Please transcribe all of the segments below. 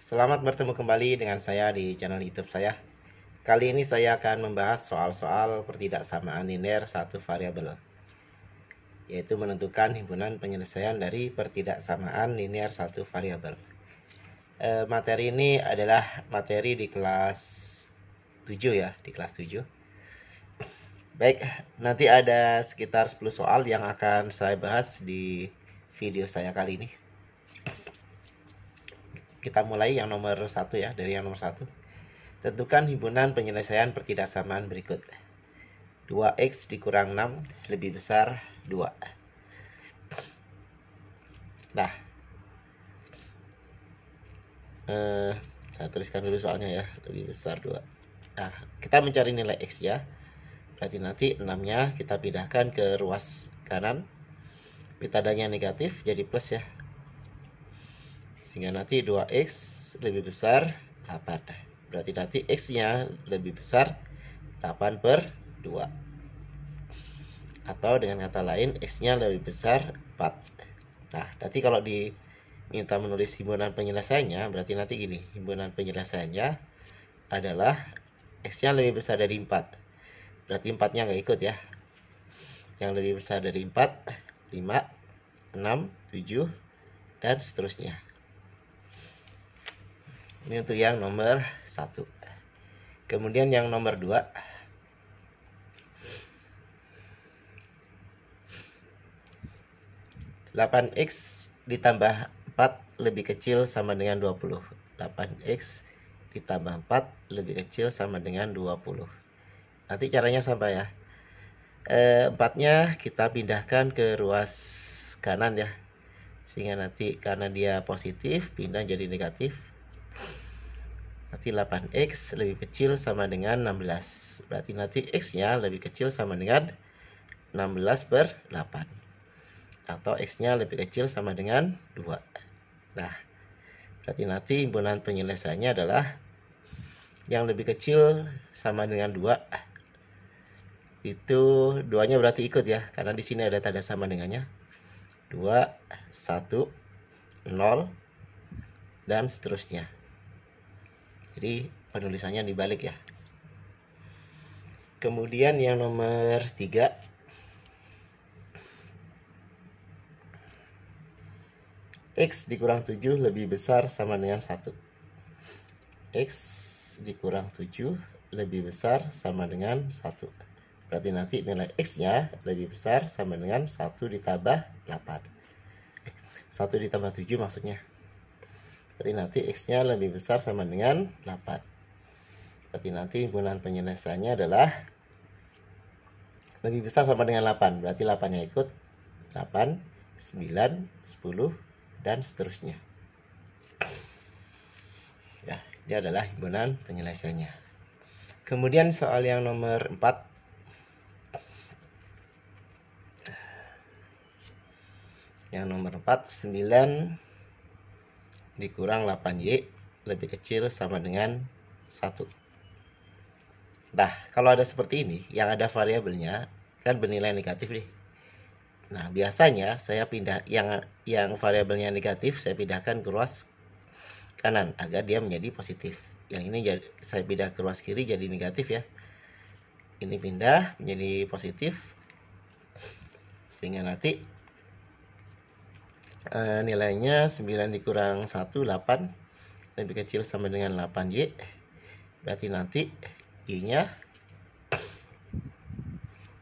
Selamat bertemu kembali dengan saya di channel YouTube saya. Kali ini saya akan membahas soal-soal pertidaksamaan linear satu variabel, yaitu menentukan himpunan penyelesaian dari pertidaksamaan linear satu variabel. Materi ini adalah materi di kelas 7 ya, di kelas 7. Baik, nanti ada sekitar 10 soal yang akan saya bahas di video saya kali ini. Kita mulai yang nomor 1 ya, dari yang nomor 1. Tentukan himpunan penyelesaian pertidaksamaan berikut. 2x dikurang 6 lebih besar 2. Nah, saya tuliskan dulu soalnya ya, lebih besar 2. Nah, kita mencari nilai x ya. Berarti nanti 6-nya kita pindahkan ke ruas kanan. Tandanya negatif jadi plus ya. Sehingga nanti 2x lebih besar 8. Berarti nanti x-nya lebih besar 8 per 2. Atau dengan kata lain x-nya lebih besar 4. Nah, nanti kalau diminta menulis himpunan penyelesaiannya, berarti nanti gini, himpunan penyelesaiannya adalah x-nya lebih besar dari 4. Berarti 4-nya nggak ikut ya. Yang lebih besar dari 4, 5, 6, 7, dan seterusnya. Ini untuk yang nomor 1. Kemudian yang nomor 2. 8x ditambah 4 lebih kecil sama dengan 20. 8x ditambah 4 lebih kecil sama dengan 20. Nanti caranya sama ya. 4-nya kita pindahkan ke ruas kanan ya. Sehingga nanti karena dia positif pindah jadi negatif. Nanti 8x lebih kecil sama dengan 16. Berarti nanti x-nya lebih kecil sama dengan 16 per 8. Atau x-nya lebih kecil sama dengan 2. Nah, berarti nanti himpunan penyelesaiannya adalah yang lebih kecil sama dengan 2. Itu 2-nya berarti ikut ya, karena di sini ada tanda sama dengannya. 2, 1, 0, dan seterusnya. Jadi penulisannya dibalik ya. Kemudian yang nomor 3. X dikurang 7 lebih besar sama dengan 1. X dikurang 7 lebih besar sama dengan 1. Berarti nanti nilai X-nya lebih besar sama dengan 1 ditambah 8. 1 ditambah 7 maksudnya. Berarti nanti X-nya lebih besar sama dengan 8. Berarti nanti himpunan penyelesaiannya adalah lebih besar sama dengan 8. Berarti 8-nya ikut. 8, 9, 10, dan seterusnya. Ya, ini adalah himpunan penyelesaiannya. Kemudian soal yang nomor 4. Yang nomor 4, 9 dikurang 8y lebih kecil sama dengan 1. Nah, kalau ada seperti ini, yang ada variabelnya kan bernilai negatif nih. Nah, biasanya saya pindah yang variabelnya negatif, saya pindahkan ke ruas kanan agar dia menjadi positif. Yang ini saya pindah ke ruas kiri jadi negatif ya. Ini pindah menjadi positif. Sehingga nanti nilainya 9 dikurang 1, 8 lebih kecil sama dengan 8y. Berarti nanti y-nya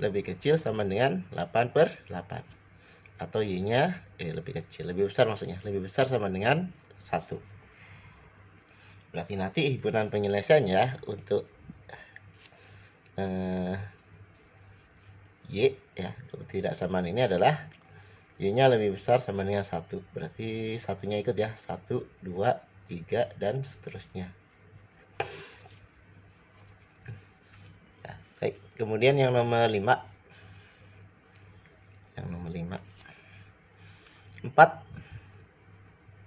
lebih kecil sama dengan 8 per 8. Atau y-nya lebih kecil, lebih besar maksudnya, lebih besar sama dengan 1. Berarti nanti himpunan penyelesaiannya untuk y ya, untuk pertidaksamaan ini adalah y-nya lebih besar sama dengan 1. Berarti satunya ikut ya. 1, 2, 3, dan seterusnya. Nah, baik. Kemudian yang nomor 5. Yang nomor 5. 4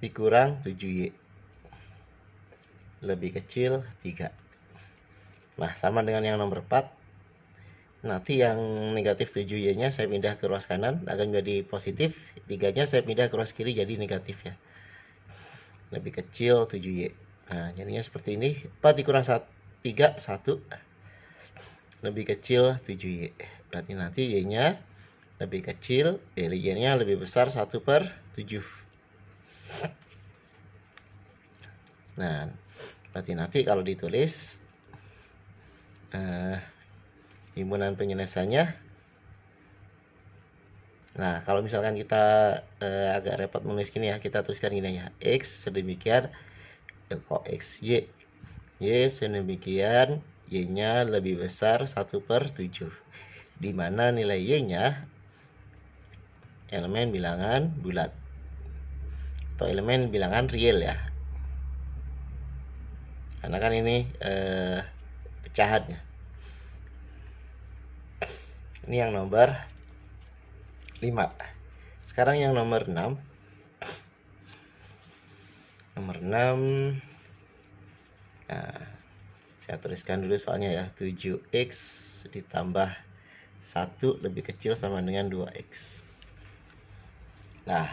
dikurang 7y lebih kecil 3. Nah, sama dengan yang nomor 4. Nanti yang negatif 7y-nya saya pindah ke ruas kanan akan menjadi positif. 3-nya saya pindah ke ruas kiri jadi negatif ya. lebih kecil 7Y. Nah, jadinya seperti ini. 4 dikurang 3, 1 lebih kecil 7Y. Berarti nanti Y-nya lebih kecil, Y-nya lebih besar 1/7. Nah, berarti nanti kalau ditulis himpunan penyelesaiannya, nah kalau misalkan kita agak repot menulis gini ya, kita tuliskan gini ya, X sedemikian kok X Y sedemikian, Y-nya lebih besar 1/7, di mana nilai Y-nya elemen bilangan bulat atau elemen bilangan real ya, karena kan ini pecahannya. Ini yang nomor 5. Sekarang yang nomor 6. Nomor 6. Nah, saya tuliskan dulu soalnya ya. 7X ditambah 1 lebih kecil sama dengan 2X. Nah,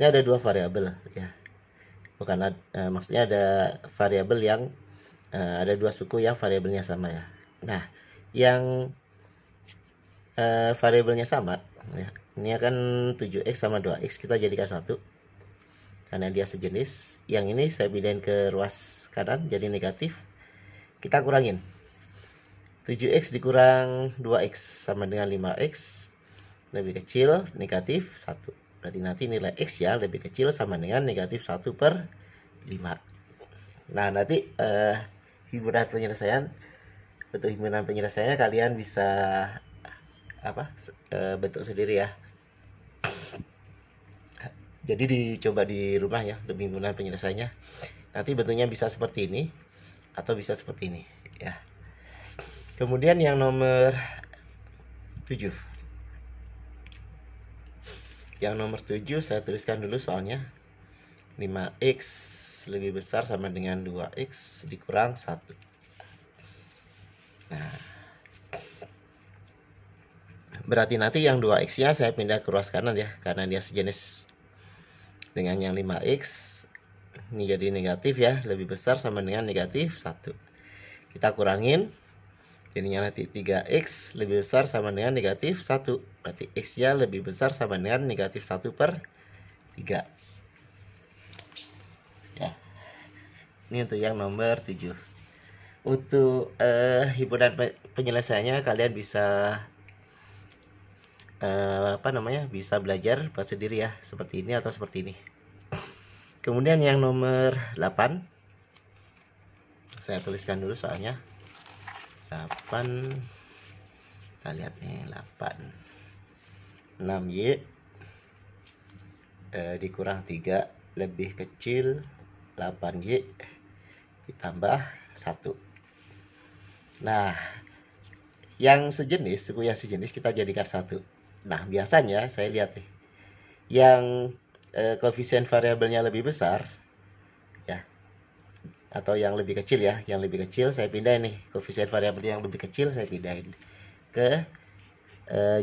ini ada dua variabel ya. Bukan maksudnya ada variabel yang ada dua suku yang variabelnya sama ya. Nah, yang variabelnya sama ya. Ini akan 7X sama 2X kita jadikan 1 karena dia sejenis. Yang ini saya pindahin ke ruas kanan jadi negatif. Kita kurangin. 7X dikurang 2X sama dengan 5X lebih kecil negatif 1. Berarti nanti nilai X ya lebih kecil sama dengan negatif 1/5. Nah, nanti himpunan penyelesaian, untuk himpunan penyelesaiannya kalian bisa bentuk sendiri ya. Jadi dicoba di rumah ya untuk himpunan penyelesaiannya. Nanti bentuknya bisa seperti ini atau bisa seperti ini ya. Kemudian yang nomor 7. Yang nomor 7 saya tuliskan dulu soalnya. 5X lebih besar sama dengan 2X dikurang 1. Nah, berarti nanti yang 2X-nya saya pindah ke ruas kanan ya, karena dia sejenis dengan yang 5X. Ini jadi negatif ya, lebih besar sama dengan negatif 1. Kita kurangin, jadinya nanti 3X lebih besar sama dengan negatif 1. Berarti X-nya lebih besar sama dengan negatif 1/3 ya. Ini untuk yang nomor 7. Untuk himpunan penyelesaiannya kalian bisa bisa belajar buat sendiri ya, seperti ini atau seperti ini. Kemudian yang nomor 8 saya tuliskan dulu soalnya. 8, kita lihat nih, 8 6Y dikurang 3 lebih kecil 8Y ditambah 1. Nah, yang sejenis, suku yang sejenis kita jadikan 1. Nah, biasanya saya lihat nih, yang koefisien variabelnya lebih besar ya, atau yang lebih kecil ya, yang lebih kecil saya pindahin nih, koefisien variabel yang lebih kecil saya pindahin ke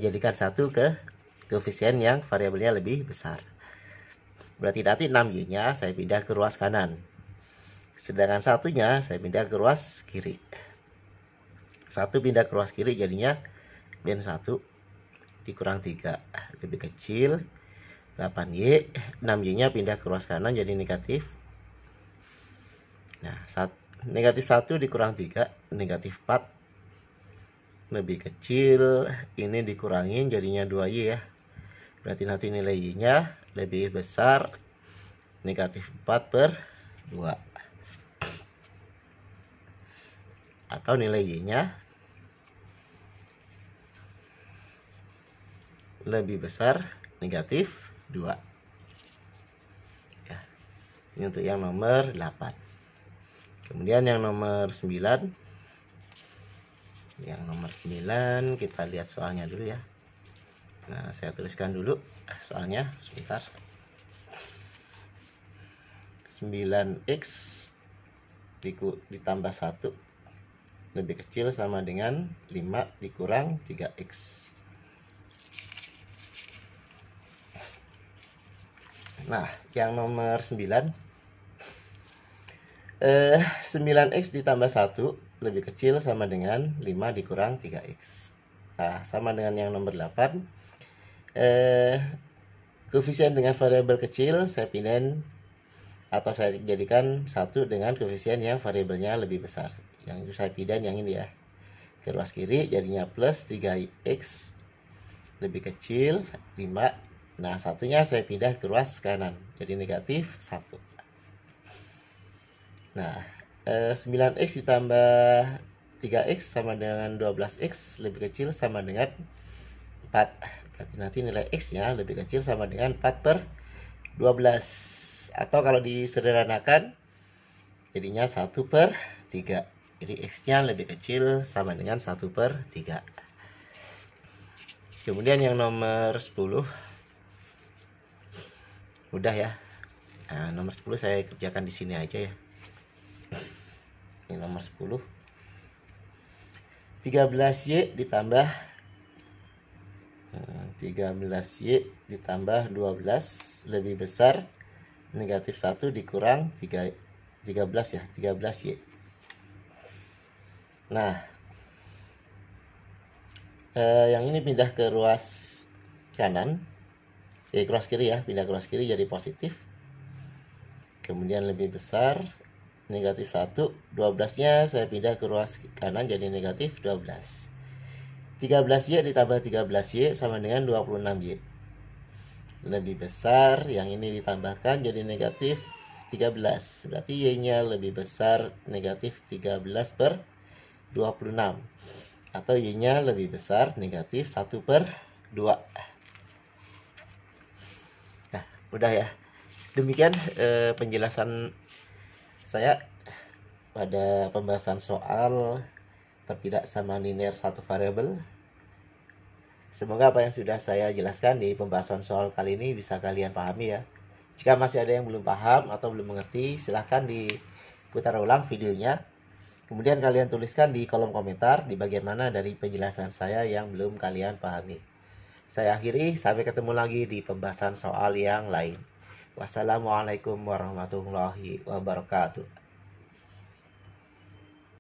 jadikan 1 ke koefisien yang variabelnya lebih besar. Berarti nanti 6Y nya saya pindah ke ruas kanan, sedangkan 1-nya saya pindah ke ruas kiri. 1 pindah ke ruas kiri jadinya min 1 dikurang 3 lebih kecil 8Y. 6Y nya pindah ke ruas kanan jadi negatif. Nah, negatif 1 dikurang 3 negatif 4 lebih kecil, ini dikurangin jadinya 2Y ya. Berarti nanti nilai Y nya lebih besar negatif 4/2, atau nilai Y nya lebih besar negatif 2 ya. Ini untuk yang nomor 8. Kemudian yang nomor 9. Yang nomor 9 kita lihat soalnya dulu ya. Nah, saya tuliskan dulu soalnya sebentar. 9X ditambah 1 lebih kecil sama dengan 5 dikurang 3X. Nah, yang nomor 9, 9x ditambah 1 lebih kecil sama dengan 5 dikurang 3x. Nah, sama dengan yang nomor 8. Koefisien dengan variabel kecil saya pindahin atau saya jadikan 1 dengan koefisien yang variabelnya lebih besar. Yang saya pindahin yang ini ya. Ke ruas kiri jadinya plus 3x lebih kecil 5. Nah, satunya saya pindah ke ruas kanan, jadi negatif 1. Nah, 9x ditambah 3x sama dengan 12x lebih kecil sama dengan 4. Berarti nanti nilai x-nya lebih kecil sama dengan 4 per 12. Atau kalau disederhanakan, jadinya 1 per 3. Jadi x-nya lebih kecil sama dengan 1 per 3. Kemudian yang nomor 10. Mudah ya. Nah, nomor 10 saya kerjakan di sini aja ya. Ini nomor 10. 13y ditambah 12 lebih besar negatif 1 dikurang 13 ya, 13y. Nah, yang ini pindah ke ruas kanan, ke ruas kiri ya, pindah ke ruas kiri jadi positif. Kemudian lebih besar negatif 1, 12-nya saya pindah ke ruas kanan jadi negatif 12. 13y ditambah 13y sama dengan 26y. Lebih besar, yang ini ditambahkan jadi negatif 13. Berarti y-nya lebih besar negatif 13 per 26. Atau y-nya lebih besar negatif 1 per 2. Nah, udah ya. Demikian penjelasan saya pada pembahasan soal pertidaksamaan linear satu variabel. Semoga apa yang sudah saya jelaskan di pembahasan soal kali ini bisa kalian pahami ya. Jika masih ada yang belum paham atau belum mengerti, silahkan diputar ulang videonya. Kemudian kalian tuliskan di kolom komentar di bagian mana dari penjelasan saya yang belum kalian pahami. Saya akhiri, sampai ketemu lagi di pembahasan soal yang lain. Wassalamualaikum warahmatullahi wabarakatuh.